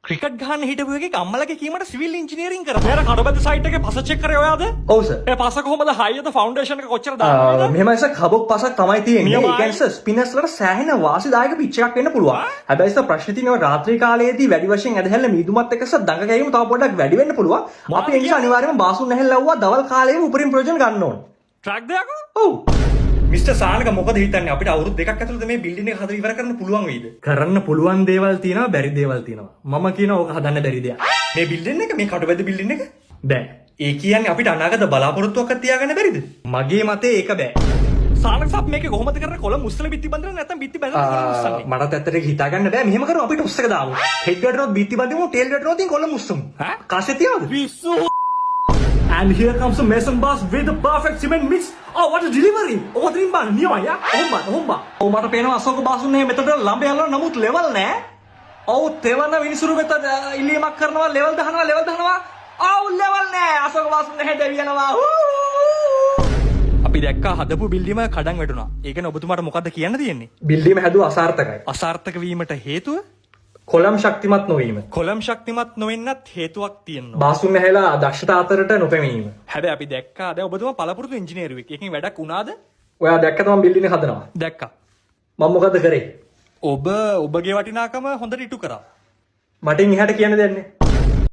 Cricket ගහන්න හිටපු එකේ අම්මලගේ කීමට සිවිල් ඉංජිනේරින් කරා. මෙයාලා කඩබැද්ද සයිට් එකේ පස චෙක් කරේ ඔයාද? ඔව් සර්. ඒ පස කොහමද හයියද ෆවුන්ඩේෂන් එක කොච්චර දාන්නවද? මෙහෙමයි සර් කබොක් පසක් තමයි තියෙන්නේ. ඒ කියන්නේ සර් ස්පිනර්ස් වලට සෑහෙන වාසිදායක පිච් එකක් වෙන්න පුළුවන්. හැබැයි සර් ප්‍රශ්නේ තියෙනවා රාත්‍රී කාලයේදී වැඩි වශයෙන් ඇදහැල්ල මීදුමත් එක්ක සර් දඟ ගැනීම තව පොඩ්ඩක් වැඩි වෙන්න පුළුවන්. අපි ඒ නිසා අනිවාර්යයෙන්ම බාසුන් නැහැල්ලවුවා දවල් කාලයේම උපරිම ප්‍රයෝජන ගන්න ඕන. ට්‍රැක් දෙයක්? ඔව්. මිස්ටර් සානක මොකද හිතන්නේ අපිට අවුරුදු දෙකක් ඇතුළත මේ බිල්ඩින් එක හදලා ඉවර කරන්න පුළුවන් වෙයිද? කරන්න පුළුවන් දේවල් තියෙනවා බැරි දේවල් තියෙනවා. මම කියනවා ඕක හදන්න බැරි දෙයක්. මේ බිල්ඩින් එක මේ කඩබැද්ද බිල්ඩින් එක බෑ. ඒ කියන්නේ අපිට අනාගත බලාපොරොත්තුවක් තියාගන්න බැරිද? මගේ මතේ ඒක බෑ. සානක සබ් මේකේ කොහොමද කරන්නේ? කොළ මුස්සල බිත්ති බඳින නැත්නම් බිත්ති බඳින මුස්සන්නේ? මටත් ඇත්තට හිතා ගන්න බෑ. මෙහෙම කරමු අපිට උස්සක දාමු. හෙඩ් වලටනොත් බිත්ති බඳිමු, ටේල් වලටනොත් කොළ මුස්සමු. කාසේ තියවද? විසු. And here comes the Mason boss with the perfect cement mix. Oh, what a delivery! Oh, තරින් බාන නියමයි යා. ඔහොම. ඔව් මට පේනවා අශෝක බාසුන් නේ මෙතන ළඹ යනවා නමුත් level නෑ. ඔව් තෙවන විනිසුරු වෙත ඉල්ලීමක් කරනවා level දහනවා. ඔව් level නෑ. අශෝක බාසුන් හෙඩ එවියනවා. අපි දැක්කා හදපු බිල්ඩිම කඩන් වැටුණා. ඒ කියන්නේ ඔබතුමාට මොකද්ද කියන්න තියෙන්නේ? බිල්ඩිම හැදුව අසාර්ථකයි. අසාර්ථක වීමට හේතුව කොළම් ශක්තිමත් නොවීම. කොළම් ශක්තිමත් නොවෙන්නත් හේතුවක් තියෙනවා. බාසුන් නැහැලා දක්ෂතා අතරට නොපැමිණීම. හැබැයි අපි දැක්කා දැන් ඔබතුමා පළපුරුදු ඉංජිනේරුවෙක්. ඒකෙන් වැඩක් වුණාද? ඔයා දැක්කද මම බිල්ඩින් එක හදනවා? දැක්කා. මම මොකද කරේ? ඔබගේ වටිනාකම හොඳට ඉටු කරා. මටින් එහාට කියන්න දෙන්නේ.